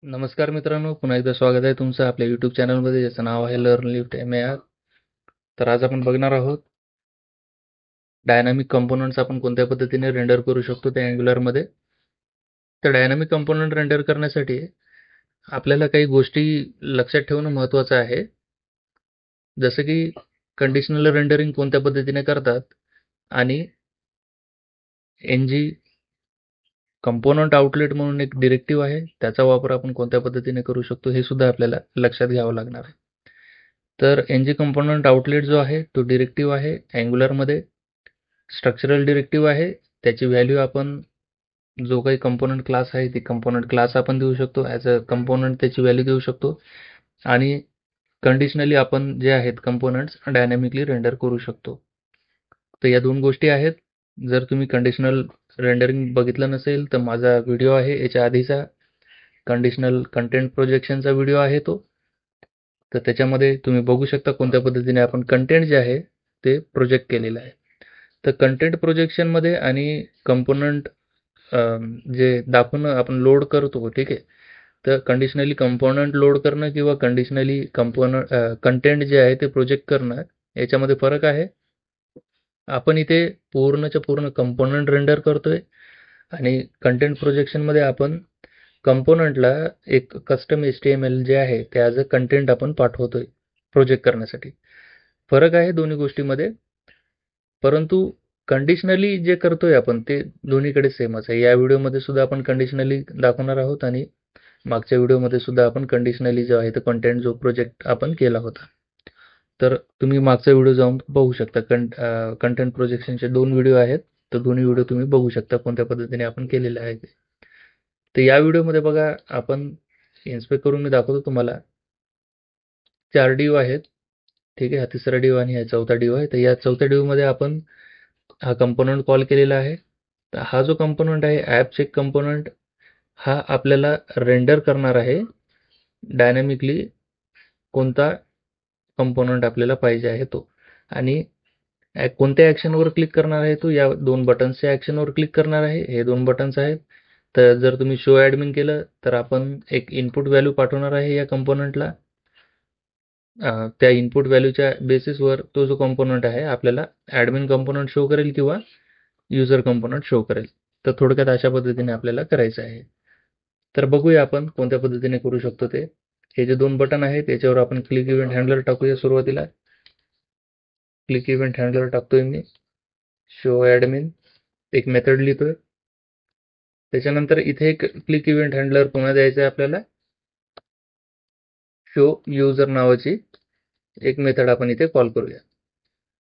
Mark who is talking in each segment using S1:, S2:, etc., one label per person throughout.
S1: नमस्कार मित्रांनो, पुन्हा एकदा स्वागत आहे तुमचं आपल्या यूट्यूब चॅनलमध्ये, ज्याचं नाव आहे लर्न लिफ्ट MAR. तर आज आपण बघणार आहोत डायनामिक कंपोनंट्स आपण कोणत्या पद्धतीने रेंडर करू शकतो त्या अँग्युलरमध्ये. तर डायनामिक कंपोनंट रेंडर करण्यासाठी आपल्याला काही गोष्टी लक्षात ठेवणं महत्त्वाचं आहे. जसं की कंडिशनल रेंडरिंग कोणत्या पद्धतीने करतात आणि NG कंपोनंट आउटलेट म्हणून एक डिरेक्टिव्ह आहे, त्याचा वापर आपण कोणत्या पद्धतीने करू शकतो हे सुद्धा आपल्याला लक्षात घ्यावं लागणार आहे. तर NG कंपोनंट आउटलेट जो आहे तो डिरेक्टिव्ह आहे अँग्युलरमध्ये. स्ट्रक्चरल डिरेक्टिव्ह आहे, त्याची व्हॅल्यू आपण जो काही कंपोनंट क्लास आहे ती कंपोनंट क्लास आपण देऊ शकतो, ॲज अ कंपोनंट त्याची व्हॅल्यू देऊ शकतो. आणि कंडिशनली आपण जे आहेत कंपोनंट्स डायनॅमिकली रेंडर करू शकतो. तर या दोन गोष्टी आहेत. जर तुम्ही कंडिशनल रेंडरिंग बघितलं नसेल तर माझा व्हिडिओ आहे याच्या आधीचा, कंडिशनल कंटेंट प्रोजेक्शनचा व्हिडिओ आहे तो. तर त्याच्यामध्ये तुम्ही बघू शकता कोणत्या पद्धतीने आपण कंटेंट जे आहे ते प्रोजेक्ट केलेलं आहे. तर कंटेंट प्रोजेक्शनमध्ये आणि कंपोनंट जे दाखवणं आपण लोड करतो, ठीक आहे. तर कंडिशनली कंपोनंट लोड करणं किंवा कंडिशनली कंटेंट जे आहे ते प्रोजेक्ट करणं याच्यामध्ये फरक आहे. आपण इथे पूर्णच्या पूर्ण कंपोनंट रेंडर करतोय आणि कंटेंट प्रोजेक्शनमध्ये आपण कंपोनंटला एक कस्टम HTML जे आहे ते ॲज अ कंटेंट आपण पाठवतोय प्रोजेक्ट करण्यासाठी. फरक आहे दोन्ही गोष्टीमध्ये, परंतु कंडिशनली जे करतोय आपण ते दोन्हीकडे सेमच आहे. या व्हिडिओमध्ये सुद्धा आपण कंडिशनली दाखवणार आहोत आणि मागच्या व्हिडिओमध्ये सुद्धा आपण कंडिशनली जो आहे तो कंटेंट जो प्रोजेक्ट आपण केला होता. तर तुम्ही मागचा व्हिडिओ जाऊन बघू शकता. कंटेंट प्रोजेक्शनचे 2 व्हिडिओ आहेत. तर दोन्ही व्हिडिओ तुम्ही बघू शकता कोणत्या पद्धतीने आपण केलेले आहे ते. तर या व्हिडिओमध्ये बघा, आपण इन्स्पेक्ट करून मी दाखवतो तुम्हाला. 4 डिव्ह आहेत, ठीक आहे. हा तिसरा डिव्ह आणि हा चौथा डिव्ह आहे. तर या चौथ्या डिव्हमध्ये आपण हा कंपोनंट कॉल केलेला आहे. तर हा जो कंपोनंट आहे ॲप चेक कंपोनंट, हा आपल्याला रेंडर करणार आहे डायनॅमिकली कोणता कंपोनंट आपल्याला पाहिजे आहे तो. आणि कोणत्या ॲक्शनवर क्लिक करणार आहे तो, या 2 बटन्सच्या ॲक्शनवर क्लिक करणार आहे. हे 2 बटन्स आहेत. तर जर तुम्ही शो ॲडमिन केलं तर आपण एक इनपुट व्हॅल्यू पाठवणार आहे या कंपोनंटला. त्या इनपुट व्हॅल्यूच्या बेसिसवर तो जो कंपोनंट आहे आपल्याला ॲडमिन कंपोनंट शो करेल किंवा युजर कंपोनंट शो करेल. तर थोडक्यात अशा पद्धतीने आपल्याला करायचं आहे. तर बघूया आपण कोणत्या पद्धतीने करू शकतो ते. हे जे 2 बटन आहेत याच्यावर आपण क्लिक इव्हेंट हँडलर टाकूया सुरुवातीला. क्लिक इव्हेंट हँडलर टाकतोय मी. शो ॲडमिन एक मेथड लिहितोय. त्याच्यानंतर इथे एक क्लिक इव्हेंट हँडलर पुन्हा द्यायचं आहे आपल्याला. शो युजर नावाची एक मेथड आपण इथे कॉल करूया.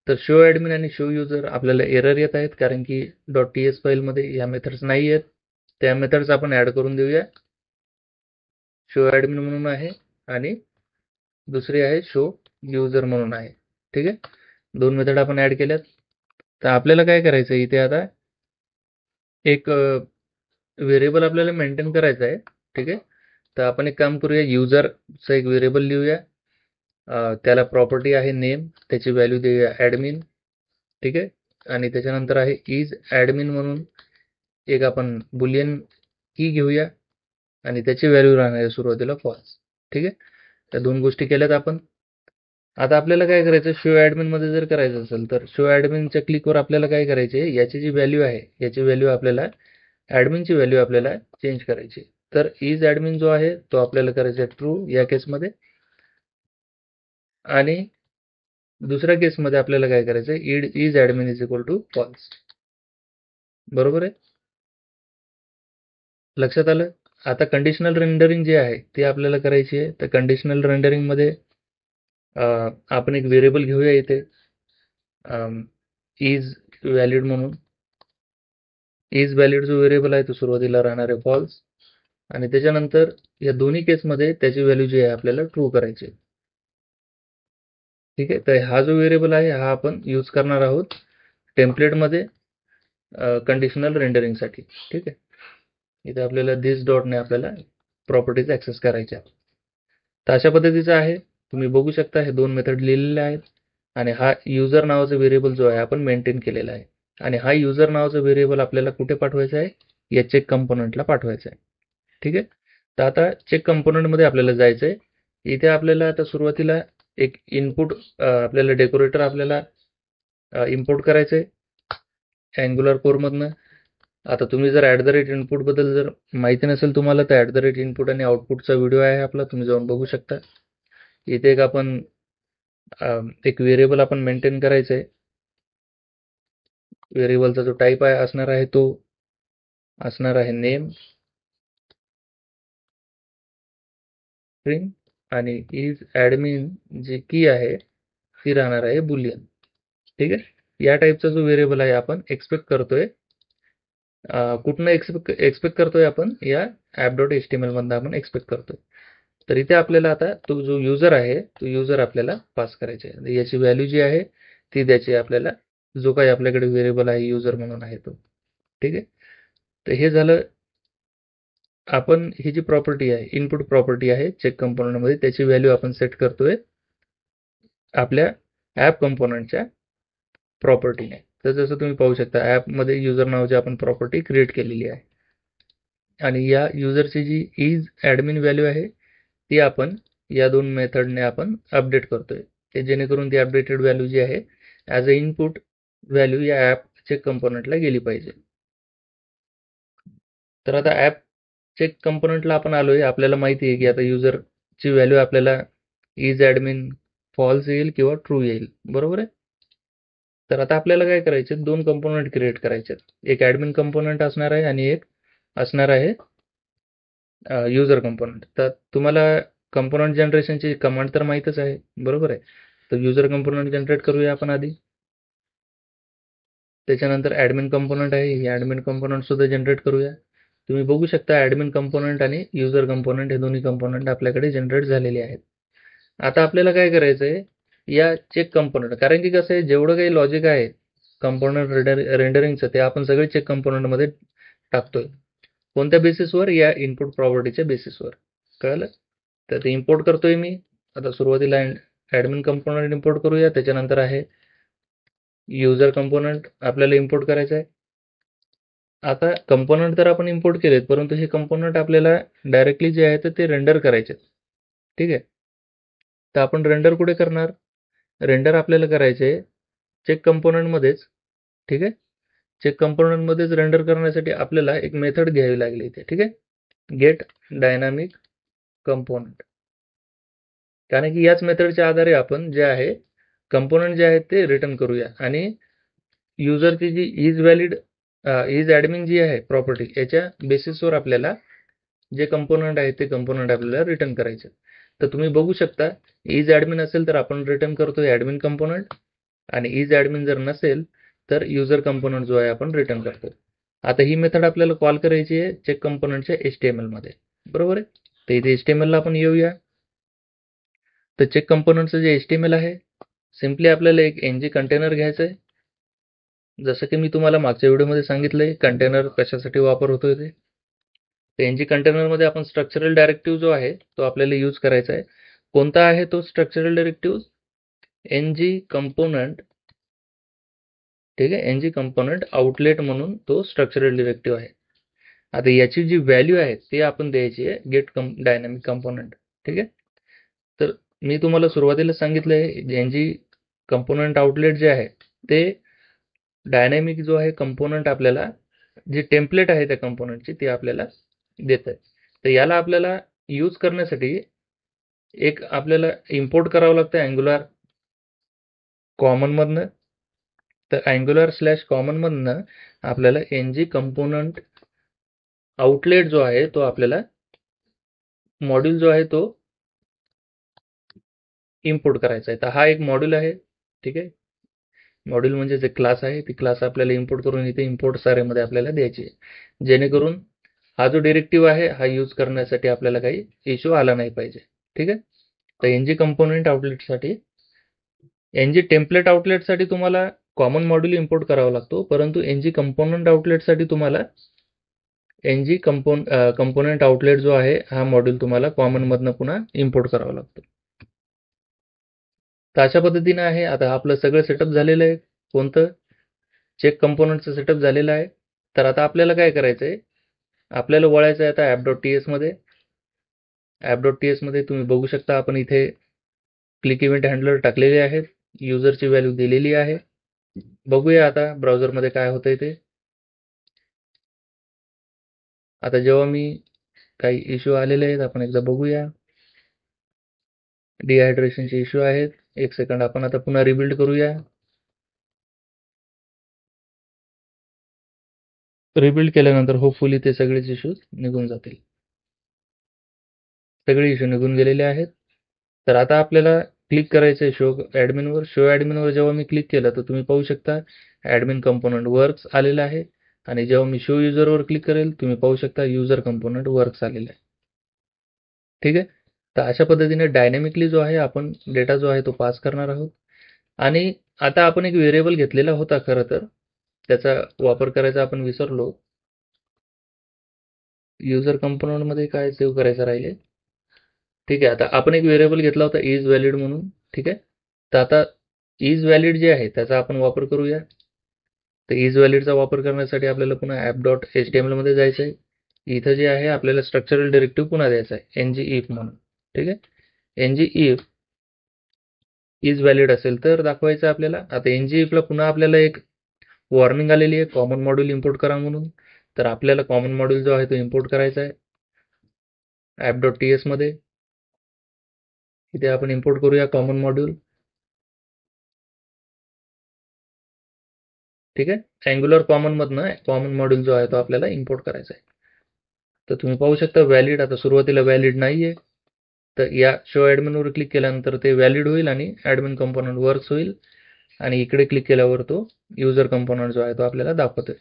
S1: तर शो ॲडमिन आणि शो युजर आपल्याला एरर येत आहेत कारण की .ts फाईलमध्ये ह्या मेथड्स नाही आहेत. त्या मेथड्स आपण ॲड करून देऊया. शो ॲडमिन म्हणून आहे आणि दुसरी आहे शो युजर म्हणून आहे, ठीक आहे. 2 मेथड आपण ॲड केल्यात. तर आपल्याला काय करायचं इथे आता एक व्हेरिएबल आपल्याला मेंटेन करायचा आहे, ठीक आहे. तर आपण एक काम करूया, युजरचं एक व्हेरिएबल लिहूया. त्याला प्रॉपर्टी आहे नेम, त्याची व्हॅल्यू देऊया ॲडमिन, ठीक आहे. आणि त्याच्यानंतर आहे इज ॲडमिन म्हणून एक आपण बुलियन की घेऊया आणि त्याची व्हॅल्यू राहणार आहे सुरुवातीला फॉल्स, ठीक आहे. त्या 2 गोष्टी केल्यात आपण. आता आपल्याला काय करायचं, शो ॲडमिनमध्ये जर करायचं असेल तर शो ॲडमिनच्या क्लिकवर आपल्याला काय करायचे, याची जी व्हॅल्यू आहे याची व्हॅल्यू आपल्याला ॲडमिनची व्हॅल्यू आपल्याला चेंज करायची. तर इज ॲडमिन जो आहे तो आपल्याला करायचा आहे ट्रू या केसमध्ये. आणि दुसऱ्या केसमध्ये आपल्याला काय करायचं आहे, is admin is equal to false. बरोबर आहे, लक्षात आलं. आता कंडिशनल रेंडरिंग जे आहे ते आपल्याला करायची आहे. तर कंडिशनल रेंडरिंगमध्ये आपण एक व्हेरिएबल घेऊया इथे इज व्हॅलिड म्हणून. इज व्हॅलिड जो व्हेरिएबल आहे तो सुरुवातीला राहणार आहे फॉल्स आणि त्याच्यानंतर या दोन्ही केसमध्ये त्याची व्हॅल्यू जी आहे आपल्याला ट्रू करायची आहे, ठीक आहे. तर हा जो व्हेरिएबल आहे हा आपण यूज करणार आहोत टेम्पलेटमध्ये कंडिशनल रेंडरिंगसाठी, ठीक आहे. इथे आपल्याला दिस डॉटने आपल्याला प्रॉपर्टीज ॲक्सेस करायच्या. तर अशा पद्धतीचं आहे. तुम्ही बघू शकता हे 2 मेथड लिहिलेले आहेत आणि हा युजर नावाचा व्हेरिएबल जो आहे आपण मेंटेन केलेला आहे. आणि हा युजर नावाचा व्हेरिएबल आपल्याला कुठे पाठवायचा आहे, या चेक कंपोनंटला पाठवायचा आहे, ठीक आहे. तर आता चेक कंपोनंटमध्ये आपल्याला जायचं आहे. इथे आपल्याला आता सुरुवातीला एक इनपुट आपल्याला डेकोरेटर आपल्याला इम्पोर्ट करायचं आहे अँग्युलर कोरमधनं. आता तुम्ही जर @input बद्दल जर माहिती नसेल तुम्हाला, तर @input आणि आउटपुटचा व्हिडिओ आहे आपला, तुम्ही जाऊन बघू शकता. इथे एक व्हेरिएबल आपण मेंटेन करायचं आहे. व्हेरिएबलचा जो टाईप आहे असणार आहे तो असणार आहे नेम स्ट्रिंग, आणि इज ॲडमिन जी की आहे ती राहणार आहे बुलियन. ठीक आहे. या टाईपचा जो व्हेरिएबल आहे आपण एक्सपेक्ट करतोय. कुठनं एक्सपेक्ट करतोय आपण? या app.html मधनं आपण एक्सपेक्ट करतोय. तर इथे आपल्याला आता तो जो युजर आहे तो युजर आपल्याला पास करायचा आहे. याची व्हॅल्यू जी आहे ती द्यायची आपल्याला, जो काही आपल्याकडे व्हेरिएबल आहे युजर म्हणून आहे तो. ठीक आहे. तर हे झालं. आपण ही जी प्रॉपर्टी आहे, इनपुट प्रॉपर्टी आहे चेक कंपोनंटमध्ये, त्याची व्हॅल्यू आपण सेट करतोय आपल्या ॲप कंपोनंटच्या प्रॉपर्टीने. तर जसं तुम्ही पाहू शकता ॲपमध्ये युजर नावाची आपण प्रॉपर्टी क्रिएट केलेली आहे. आणि या युजरची जी इज ॲडमिन व्हॅल्यू आहे ती आपण या दोन मेथडने आपण अपडेट करतोय. ते जेणेकरून ती अपडेटेड व्हॅल्यू जी आहे ॲज अ इनपुट व्हॅल्यू या ॲप चेक कंपोनंटला गेली पाहिजे. तर आता ॲप चेक कंपोनंटला आपण आलोय. आपल्याला माहिती आहे की आता युजरची व्हॅल्यू आपल्याला इज ॲडमिन फॉल्स येईल किंवा ट्रू येईल, बरोबर आहे. तर आता आपल्याला काय करायचे, दोन कंपोनंट क्रिएट करायचे. एक ॲडमिन कंपोनंट असणार आहे आणि एक असणार आहे युजर कंपोनंट. तर तुम्हाला कंपोनंट जनरेशनची कमांड तर माहीतच आहे, बरोबर आहे. तर युजर कंपोनंट जनरेट करूया आपण आधी. त्याच्यानंतर ॲडमिन कंपोनंट आहे, हे ॲडमिन कंपोनंट सुद्धा जनरेट करूया. तुम्ही बघू शकता ॲडमिन कंपोनंट आणि युजर कंपोनंट हे दोन्ही कंपोनंट आपल्याकडे जनरेट झालेले आहेत. आता आपल्याला काय करायचं आहे, या चेक कंपोनंट, कारण की कसं आहे, जेवढं काही लॉजिक आहे कंपोनंट रेंडरिंगचं ते आपण सगळे चेक कंपोनंटमध्ये टाकतोय. कोणत्या बेसिसवर? या इनपुट प्रॉपर्टीच्या बेसिसवर. कळलं? तर ते इम्पोर्ट करतोय मी. आता सुरुवातीला ॲडमिन कंपोनंट इम्पोर्ट करूया. त्याच्यानंतर आहे युजर कंपोनंट आपल्याला इम्पोर्ट करायचं आहे. आता कंपोनंट तर आपण इम्पोर्ट केलेत, परंतु हे कंपोनंट आपल्याला डायरेक्टली जे आहे ते रेंडर करायचे. ठीक आहे. तर आपण रेंडर कुठे करणार? रेंडर आपल्याला करायचे चेक कंपोनंटमध्येच. ठीक आहे. चेक कंपोनंटमध्येच रेंडर करण्यासाठी आपल्याला एक मेथड घ्यावी लागली इथे. ठीक आहे. Get dynamic component. कारण की याच मेथडच्या आधारे आपण जे आहे कंपोनंट जे आहेत ते रिटर्न करूया. आणि युजरची जी इज ॲडमिन जी आहे प्रॉपर्टी, याच्या बेसिसवर आपल्याला जे कंपोनंट आहे ते कंपोनंट आपल्याला रिटर्न करायचे. तर तुम्ही बघू शकता इज ॲडमिन असेल तर आपण रिटर्न करतोय ॲडमिन कंपोनंट, आणि इज ॲडमिन जर नसेल तर युजर कंपोनंट जो आहे आपण रिटर्न करतोय. आता ही मेथड आपल्याला कॉल करायची आहे चेक कंपोनंटच्या HTML मध्ये, बरोबर आहे. तर इथे HTML ला आपण येऊया. तर चेक कंपोनंटचं जे HTML आहे, सिम्पली आपल्याला एक ng कंटेनर घ्यायचं आहे. जसं की मी तुम्हाला मागच्या व्हिडिओमध्ये सांगितलंय कंटेनर कशासाठी वापर होतोय ते. ng कंटेनरमध्ये आपण स्ट्रक्चरल डायरेक्टिव्ह जो आहे तो आपल्याला यूज करायचा आहे. कोणता आहे तो स्ट्रक्चरल डायरेक्टिव्ह? ng component. ठीक आहे. ng कंपोनंट आउटलेट म्हणून तो स्ट्रक्चरल डायरेक्टिव्ह आहे. आता याची जी व्हॅल्यू आहे ते आपण द्यायची आहे गेट डायनामिक कंपोनंट. ठीक आहे. तर मी तुम्हाला सुरुवातीला सांगितलंय ng कंपोनंट आउटलेट जे आहे ते डायनॅमिक जो आहे कंपोनंट आपल्याला जी टेम्पलेट आहे त्या कंपोनंटची ती आपल्याला देत आहे. तर याला आपल्याला यूज करण्यासाठी एक आपल्याला इम्पोर्ट करावं लागतं अँग्युलर कॉमन मधनं. तर अँग्युलर/कॉमन मधनं आपल्याला ng कंपोनंट आउटलेट जो आहे तो आपल्याला मॉड्यूल जो आहे तो इम्पोर्ट करायचा आहे. तर हा एक मॉड्यूल आहे. ठीक आहे. मॉड्यूल म्हणजे जे क्लास आहे ती क्लास आपल्याला इम्पोर्ट करून इथे इम्पोर्ट सारेमध्ये आपल्याला द्यायची आहे, जेणेकरून हा जो डायरेक्टिव्ह आहे हा यूज करण्यासाठी आपल्याला काही इश्यू आला नाही पाहिजे. ठीक आहे. तर ng कंपोनंट आउटलेटसाठी, ng टेम्पलेट आउटलेटसाठी तुम्हाला कॉमन मॉड्यूल इम्पोर्ट करावा लागतो, परंतु ng कंपोनंट आउटलेटसाठी तुम्हाला ng कंपोनंट आउटलेट जो आहे हा मॉड्यूल तुम्हाला कॉमन मधनं पुन्हा इम्पोर्ट करावा लागतो. तर अशा पद्धतीने आहे. आता आपलं सगळं सेटअप झालेलं आहे. कोणतं? चेक कंपोनंटचं सेटअप झालेलं आहे. तर आता आपल्याला काय करायचं आहे, आपल्याला वळायचं आहे आता app.ts मध्ये. app.ts मध्ये तुम्ही बघू शकता आपण इथे क्लिक इव्हेंट हँडलर टाकलेले आहेत, युजरची व्हॅल्यू दिलेली आहे. बघूया आता ब्राउझरमध्ये काय होतंय ते. आता जेव्हा मी काही इश्यू आलेले आहेत आपण एकदा बघूया. डिहायड्रेशनचे इश्यू आहेत. एक सेकंड आपण आता पुन्हा रिबिल्ड करूया. रिबिल्ड केल्यानंतर होपफुली ते सगळेच इश्यूज निघून जातील. सगळे इश्यू निघून गेलेले आहेत. तर आता आपल्याला क्लिक करायचं आहे शो ॲडमिनवर. शो ॲडमिनवर जेव्हा मी क्लिक केलं तर तुम्ही पाहू शकता ॲडमिन कंपोनंट वर्क्स आलेला आहे आणि जेव्हा मी शो युजरवर क्लिक करेल तुम्ही पाहू शकता युजर कंपोनंट वर्क्स आलेला आहे. ठीक आहे. तर अशा पद्धतीने डायनॅमिकली जो आहे आपण डेटा जो आहे तो पास करणार आहोत. आणि आता आपण एक व्हेरिएबल घेतलेला होता खरं तर, त्याचा वापर करायचा आपण विसरलो. युजर कंपोनंटमध्ये काय सेव्ह करायचं राहिले. ठीक आहे. आता आपण एक व्हेरिएबल घेतला होता इज व्हॅलिड म्हणून. ठीक आहे. तर आता इज व्हॅलिड जे आहे त्याचा आपण वापर करूया. तर इज व्हॅलिडचा वापर करण्यासाठी आपल्याला पुन्हा app.html मध्ये जायचं आहे. इथं जे आहे आपल्याला स्ट्रक्चरल डायरेक्टिव्ह पुन्हा द्यायचा आहे ngif म्हणून. ठीक आहे. ngif इज व्हॅलिड असेल तर दाखवायचं आपल्याला. आता ngif ला पुन्हा आपल्याला एक वॉर्निंग आलेली आहे कॉमन मॉड्यूल इम्पोर्ट करा म्हणून. तर आपल्याला कॉमन मॉड्यूल जो आहे तो इम्पोर्ट करायचा आहे app.ts मध्ये. इथे आपण इम्पोर्ट करूया कॉमन मॉड्यूल. ठीक आहे. अँग्युलर कॉमन मधनं कॉमन मॉड्यूल जो आहे तो आपल्याला इम्पोर्ट करायचा आहे. तर तुम्ही पाहू शकता व्हॅलिड आता सुरुवातीला व्हॅलिड नाहीये. तर या शो ॲडमिनवर क्लिक केल्यानंतर ते व्हॅलिड होईल आणि ॲडमिन कंपोनंट वर्क्स होईल आणि इकडे क्लिक केल्यावर तो युजर कंपोनंट जो आहे तो आपल्याला दाखवतोय.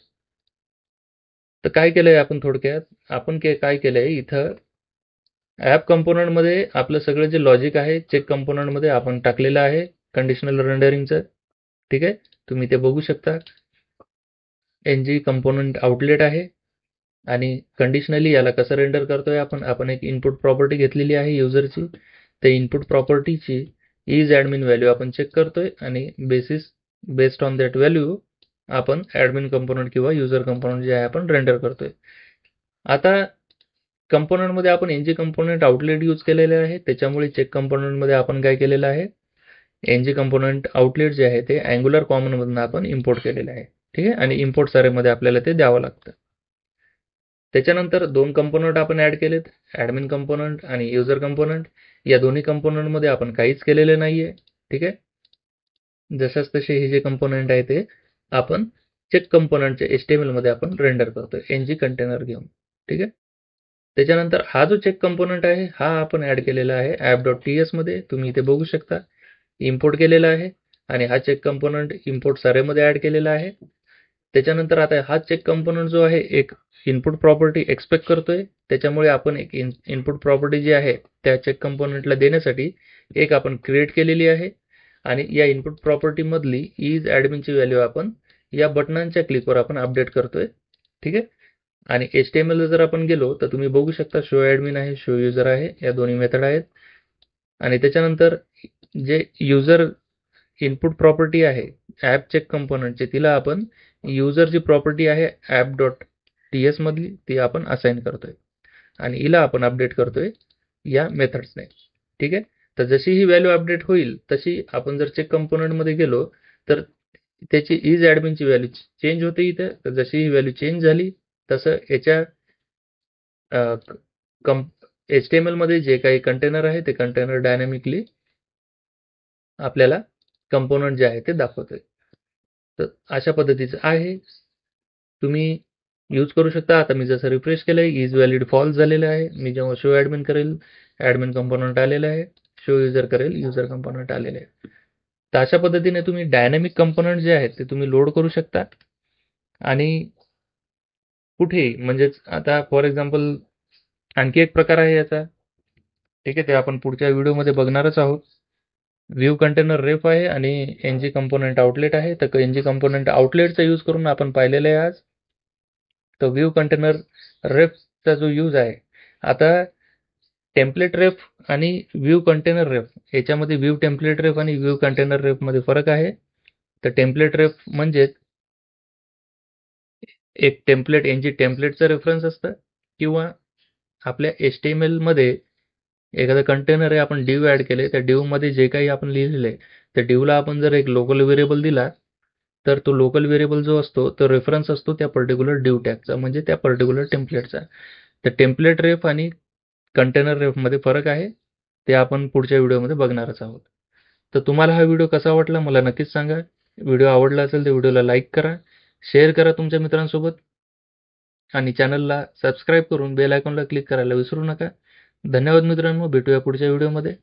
S1: तर काय केलंय आपण थोडक्यात, आपण काय केलंय इथं ॲप कंपोनंटमध्ये आपलं सगळं जे लॉजिक आहे चेक कंपोनंटमध्ये आपण टाकलेलं आहे कंडिशनल रेंडरिंगचं. ठीक आहे. तुम्ही ते बघू शकता. ng कंपोनंट आउटलेट आहे आणि कंडिशनली याला कसं रेंडर करतोय आपण एक इनपुट प्रॉपर्टी घेतलेली आहे युजरची. त्या इनपुट प्रॉपर्टीची इज ॲडमिन व्हॅल्यू आपण चेक करतोय आणि बेस्ड ऑन दॅट व्हॅल्यू आपण ॲडमिन कंपोनंट किंवा युजर कंपोनंट जे आहे आपण रेंडर करतोय. आता कंपोनंटमध्ये आपण ng कंपोनंट आउटलेट यूज केलेले आहे. त्याच्यामुळे चेक कंपोनंटमध्ये आपण काय केलेलं आहे ng कंपोनंट आउटलेट जे आहे ते अँग्युलर कॉमन मधून आपण इम्पोर्ट केलेले आहे. ठीक आहे. आणि इम्पोर्ट सारेमध्ये आपल्याला ते द्यावं लागतं. त्याच्यानंतर दोन कंपोनंट आपण ऍड केलेत, ॲडमिन कंपोनंट आणि युजर कंपोनंट. या दोन्ही कंपोनंटमध्ये आपण काहीच केलेलं नाहीये. ठीक आहे. जशाच तसे हे जे कंपोनंट आहे ते आपण चेक कंपोनंटच्या HTML मध्ये आपण रेंडर करतोय ng कंटेनर घेऊन. ठीक आहे. त्याच्यानंतर हा जो चेक कंपोनंट आहे हा आपण ऍड केलेला आहे app.ts मध्ये. तुम्ही इथे बघू शकता इम्पोर्ट केलेला आहे आणि हा चेक कंपोनंट इम्पोर्ट सारेमध्ये ऍड केलेला आहे. त्याच्यानंतर आता हा चेक कंपोनंट जो आहे एक इनपुट प्रॉपर्टी एक्सपेक्ट करतोय. त्याच्यामुळे आपण एक इनपुट प्रॉपर्टी जी आहे त्या चेक कंपोनंटला देण्यासाठी एक आपण क्रिएट केलेली आहे आणि या इनपुट प्रॉपर्टी मधली इज ॲडमिनची व्हॅल्यू आपण या बटनांच्या क्लिकवर आपण अपडेट करतोय. ठीक आहे. आणि HTML जर आपण गेलो तर तुम्ही बघू शकता शो ॲडमिन आहे, शो युजर आहे, या दोन्ही मेथड आहेत. आणि त्याच्यानंतर जे युजर इनपुट प्रॉपर्टी आहे ॲप चेक कंपोनंटची तिला आपण युजरची प्रॉपर्टी आहे app.ts मधली ती आपण असाइन करतोय आणि हिला आपण अपडेट करतोय या मेथड्सने. ठीक आहे. तर जशी ही व्हॅल्यू अपडेट होईल तशी आपण जर चेक कंपोनंटमध्ये गेलो तर त्याची इज ॲडमिनची व्हॅल्यू चेंज होते इथे. तर जशी ही व्हॅल्यू चेंज झाली तसं याच्या HTML मध्ये जे काही कंटेनर आहे ते कंटेनर डायनॅमिकली आपल्याला कंपोनंट जे आहे ते दाखवतोय. तर अशा पद्धतीचं आहे. तुम्ही यूज करू शकता. आता मी जसं रिफ्रेश केलंय इज व्हॅलिड फॉल्स झालेलं आहे. मी जेव्हा शो ॲडमिन करेल ॲडमिन कंपोनंट आलेलं आहे. शो युजर करेल युजर कंपोनंट आलेले आहे. तर अशा पद्धतीने तुम्ही डायनॅमिक कंपोनंट जे आहेत ते तुम्ही लोड करू शकता आणि कुठेही म्हणजेच आता फॉर एक्झाम्पल आणखी एक प्रकार आहे याचा. ठीक आहे. ते आपण पुढच्या व्हिडिओमध्ये बघणारच आहोत. व्ह्यू कंटेनर रेफ आहे आणि ng कंपोनंट आउटलेट आहे. तर ng कंपोनंट आउटलेटचा यूज करून आपण पाहिलेलं आहे आज. तर व्ह्यू कंटेनर रेफचा जो यूज आहे आता टेम्पलेट रेफ आणि व्ह्यू कंटेनर रेफ याच्यामध्ये व्ह्यू टेम्पलेट रेफ आणि व्ह्यू कंटेनर रेफ मध्ये फरक आहे. तर टेम्पलेट रेफ म्हणजे एक टेम्पलेटचं रेफरन्स असतं किंवा आपल्या HTML मध्ये एखादा कंटेनर आहे, आपण डिव ॲड केले, त्या डिवमध्ये जे काही आपण लिहिलेलं आहे, त्या डिवला आपण जर एक लोकल व्हेरिएबल दिला, तर तो लोकल व्हेरिएबल जो असतो तो रेफरन्स असतो त्या पर्टिक्युलर डिव टॅगचा, म्हणजे त्या पर्टिक्युलर टेम्पलेटचा. तर टेम्पलेट रेफ आणि कंटेनर रेफमध्ये फरक आहे, ते आपण पुढच्या व्हिडिओमध्ये बघणारच आहोत. तर तुम्हाला हा व्हिडिओ कसा वाटला मला नक्कीच सांगा. व्हिडिओ आवडला असेल तर व्हिडिओला लाईक करा, शेअर करा तुमच्या मित्रांसोबत आणि चॅनलला सबस्क्राईब करून बेल आयकॉनला क्लिक करायला विसरू नका. धन्यवाद मित्रांनो, भेटूया पुढच्या व्हिडिओमध्ये.